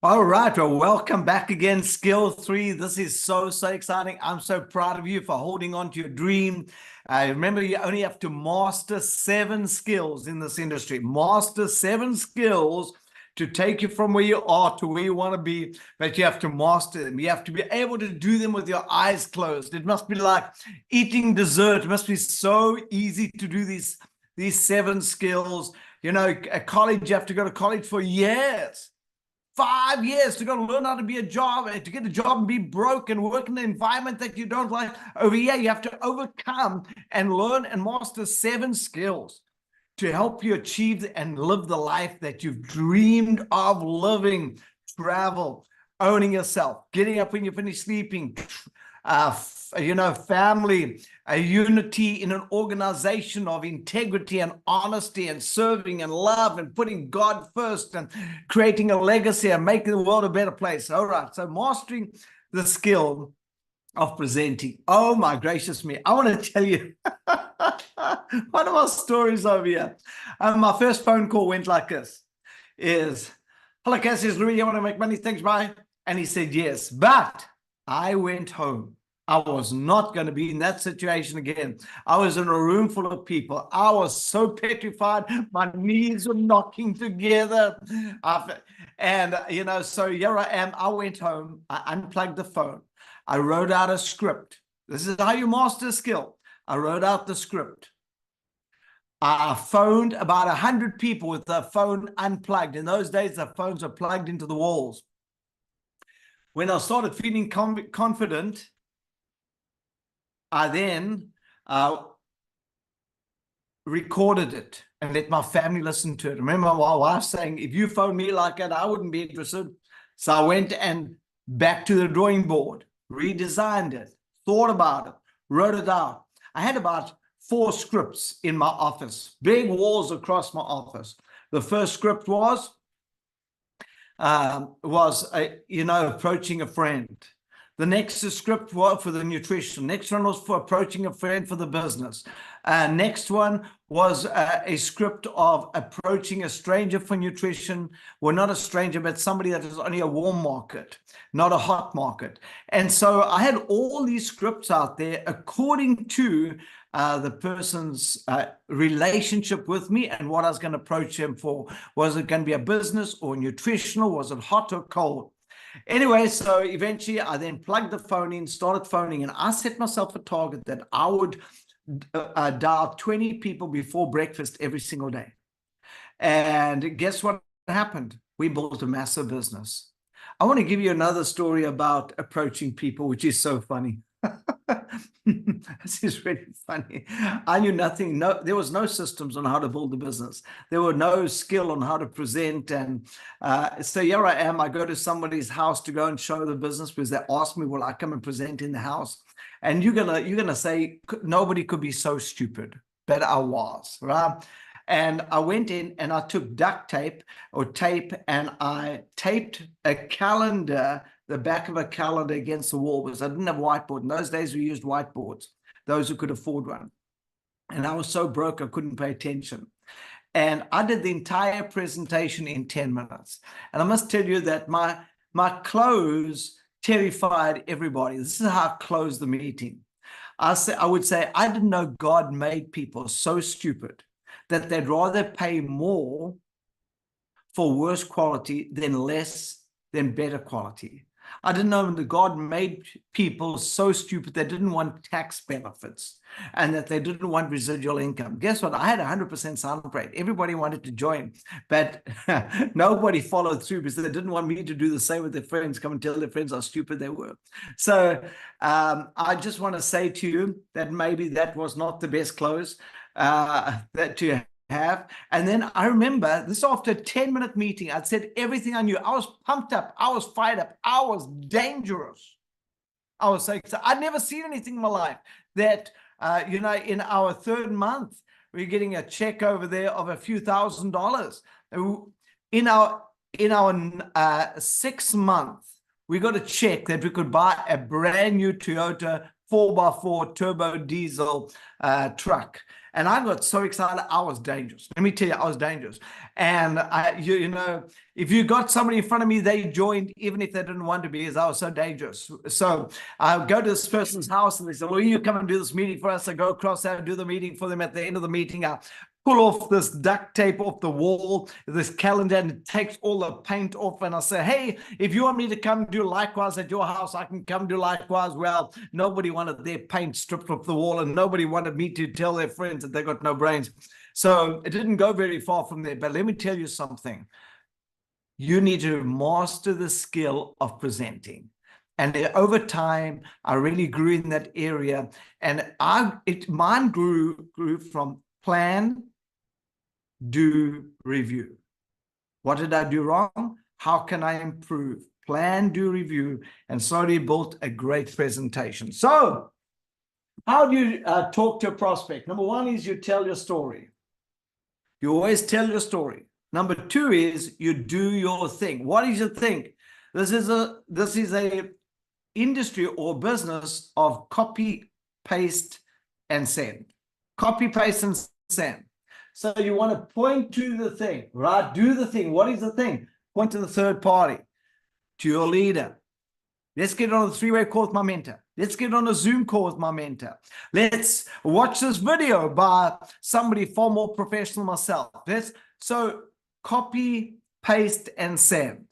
All right, well, welcome back again, Skill 3. This is so exciting. I'm so proud of you for holding on to your dream. Remember, you only have to master 7 skills in this industry. Master 7 skills to take you from where you are to where you want to be, but you have to master them. You have to be able to do them with your eyes closed. It must be like eating dessert. It must be so easy to do these 7 skills. You know, at college, you have to go to college for years. 5 years to go to learn how to be a job, to get a job and be broke and work in an environment that you don't like. Over here, you have to overcome and learn and master 7 skills to help you achieve and live the life that you've dreamed of living. Travel, owning yourself, getting up when you finish sleeping, family, a unity in an organization of integrity and honesty and serving and love and putting God first and creating a legacy and making the world a better place. All right, so mastering the skill of presenting. Oh my gracious me, I want to tell you one of our stories over here. My first phone call went like this, hello, Cassius, Louis, you want to make money? Thanks, bye. And he said yes, but I went home. I was not going to be in that situation again. I was in a room full of people. I was so petrified. My knees were knocking together. So here I am. I went home. I unplugged the phone. I wrote out a script. This is how you master a skill. I wrote out the script. I phoned about 100 people with the phone unplugged. In those days, the phones were plugged into the walls. When I started feeling confident, I then recorded it and let my family listen to it. Remember my wife saying, if you phone me like that, I wouldn't be interested. So I went and back to the drawing board, redesigned it, thought about it, wrote it out. I had about 4 scripts in my office, big walls across my office. The first script was approaching a friend. The next script was for the nutrition. Next one was for approaching a friend for the business. Next one was a script of approaching a stranger for nutrition. Well, not a stranger, but somebody that is only a warm market, not a hot market. And so I had all these scripts out there according to the person's relationship with me and what I was going to approach him for. Was it going to be a business or nutritional? Was it hot or cold? Anyway, so eventually I then plugged the phone in, started phoning, and I set myself a target that I would dial 20 people before breakfast every single day. And guess what happened? We built a massive business. I want to give you another story about approaching people, which is so funny. This is really funny. I knew nothing. There was no systems on how to build the business. There were no skill on how to present. And so here I am. I go to somebody's house to go and show the business because they asked me, will I come and present in the house? And you're gonna say nobody could be so stupid, but I was, right? And I went in and I took duct tape or tape and I taped a calendar, the back of a calendar against the wall, because I didn't have a whiteboard. In those days, we used whiteboards, those who could afford one. And I was so broke, I couldn't pay attention. And I did the entire presentation in 10 minutes. And I must tell you that my close terrified everybody. This is how I closed the meeting. I would say, I didn't know God made people so stupid that they'd rather pay more for worse quality than better quality. I didn't know that God made people so stupid they didn't want tax benefits and that they didn't want residual income. Guess what? I had 100% sound rate. Everybody wanted to join, but nobody followed through because they didn't want me to do the same with their friends, come and tell their friends how stupid they were. So I just want to say to you that maybe that was not the best close that you have. And then I remember this, after a 10-minute meeting, I'd said everything I knew. I was pumped up. I was fired up. I was dangerous. I was so excited. I'd never seen anything in my life that, in our 3rd month, we're getting a check over there of a few $1,000s. In our 6th month, we got a check that we could buy a brand new Toyota 4x4 turbo diesel truck. And I got so excited, I was dangerous. Let me tell you, I was dangerous. And you know, if you got somebody in front of me, they joined even if they didn't want to, because I was so dangerous. So I go to this person's house and they say, well, you come and do this meeting for us. I go across there and do the meeting for them. At the end of the meeting, I pull off this duct tape off the wall, this calendar, and it takes all the paint off. And I say, hey, if you want me to come do likewise at your house, I can come do likewise. Well, nobody wanted their paint stripped off the wall, and nobody wanted me to tell their friends that they got no brains. So it didn't go very far from there. But let me tell you something. You need to master the skill of presenting. And over time, I really grew in that area. And mine grew from plan, do, review. What did I do wrong? How can I improve? Plan, do, review, and slowly built a great presentation. So how do you talk to a prospect? Number one is you tell your story. You always tell your story. Number two is you do your thing. What is your thing? This is a industry or business of copy, paste, and send. Copy, paste, and send. So you want to point to the thing, right? Do the thing. What is the thing? Point to the third party, to your leader. Let's get on a three-way call with my mentor. Let's get on a Zoom call with my mentor. Let's watch this video by somebody far more professional than myself. So copy, paste, and send.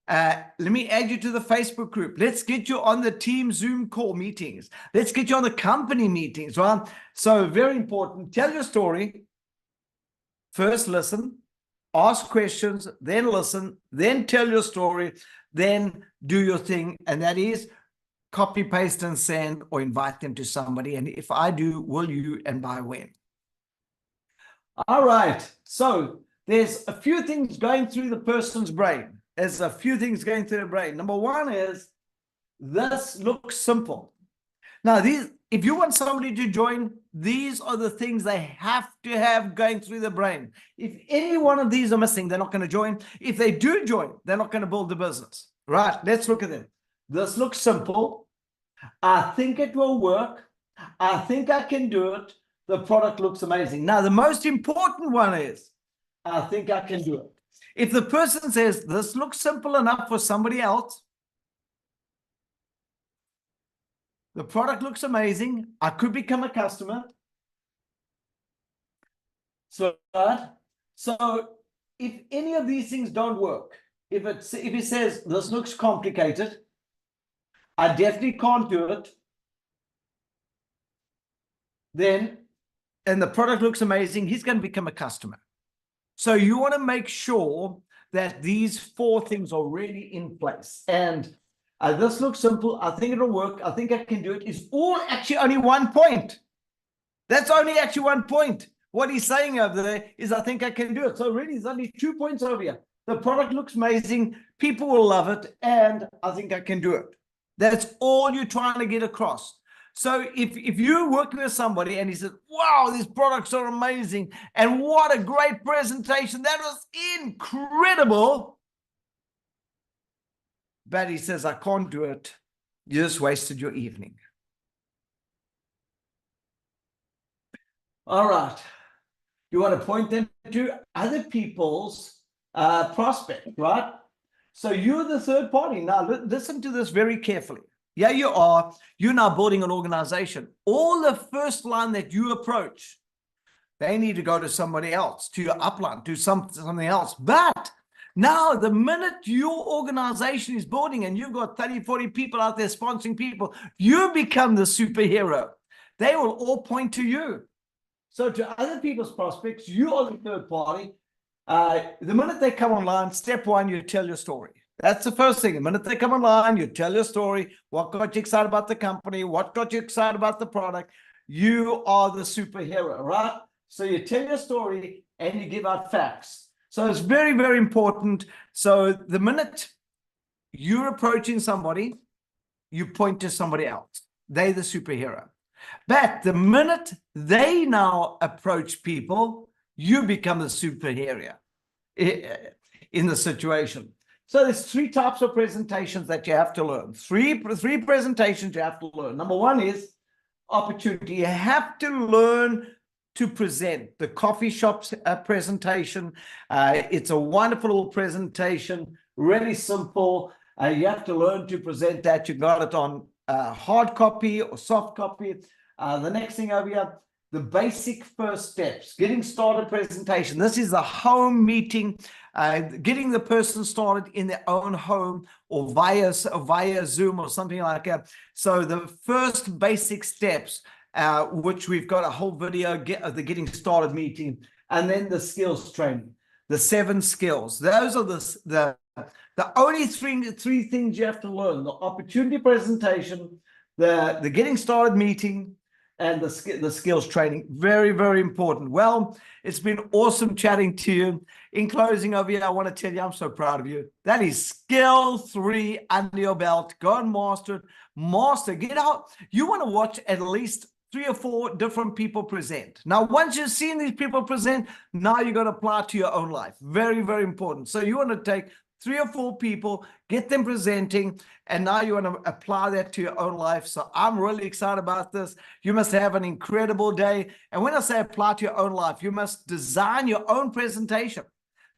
Let me add you to the Facebook group. Let's get you on the team Zoom call meetings. Let's get you on the company meetings, right? So very important. Tell your story. First, listen, ask questions, then listen, then tell your story, then do your thing. And that is copy, paste, and send, or invite them to somebody. And if I do, will you, and by when? All right. So there's a few things going through the person's brain. There's a few things going through their brain. Number one is, this looks simple. Now, if you want somebody to join, these are the things they have to have going through the brain. If any one of these are missing, they're not going to join. If they do join, they're not going to build the business. Right, let's look at them. This looks simple. I think it will work. I think I can do it. The product looks amazing. Now, the most important one is, I think I can do it. If the person says, this looks simple enough for somebody else, the product looks amazing, I could become a customer. So if any of these things don't work, if it says this looks complicated, I definitely can't do it, then, and the product looks amazing, he's going to become a customer. So you want to make sure that these four things are really in place. And this looks simple. I think it'll work. I think I can do it. It's all actually only 1 point. That's only actually 1 point. What he's saying over there is, I think I can do it. So really, there's only 2 points over here. The product looks amazing. People will love it. And I think I can do it. That's all you're trying to get across. So if you're working with somebody and he says, wow, these products are amazing, and what a great presentation, that was incredible, but he says, I can't do it, you just wasted your evening. All right. You want to point them to other people's prospect, right? So you're the third party. Now, listen to this very carefully. Yeah, you are. You're now building an organization. All the first line that you approach, they need to go to somebody else, to your upline, to something else. But now, the minute your organization is building and you've got 30, 40 people out there sponsoring people, you become the superhero. They will all point to you. So to other people's prospects, you are the third party. The minute they come online, step one, you tell your story. That's the first thing. The minute they come online, you tell your story, what got you excited about the company, what got you excited about the product. You are the superhero, right? So you tell your story and you give out facts. So it's very, very important. So the minute you're approaching somebody, you point to somebody else. They're the superhero. But the minute they now approach people, you become the superhero in the situation. So there's 3 types of presentations that you have to learn. Three presentations you have to learn. Number one is opportunity. You have to learn to present. The coffee shop's presentation. It's a wonderful little presentation, really simple. You have to learn to present that. You got it on hard copy or soft copy. The next thing over here, the basic first steps, getting started presentation. This is the home meeting, getting the person started in their own home or via Zoom or something like that. So the first basic steps, which we've got a whole video of the getting started meeting, and then the skills training, the 7 skills. Those are the only three things you have to learn: the opportunity presentation, the getting started meeting, and the skills training. Very, very important. Well, it's been awesome chatting to you. In closing over here, I want to tell you, I'm so proud of you. That is skill 3 under your belt. Go and master it. Master. Get out. You want to watch at least 3 or 4 different people present. Now, once you've seen these people present, now you're going to apply it to your own life. Very, very important. So you want to take 3 or 4 people, get them presenting, and now you want to apply that to your own life. So I'm really excited about this. You must have an incredible day. And when I say apply to your own life, you must design your own presentation.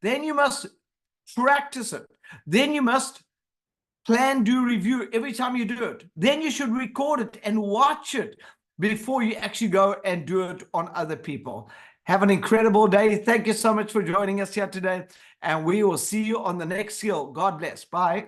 Then you must practice it. Then you must plan, do, review every time you do it. Then you should record it and watch it before you actually go and do it on other people. Have an incredible day. Thank you so much for joining us here today. And we will see you on the next skill. God bless. Bye.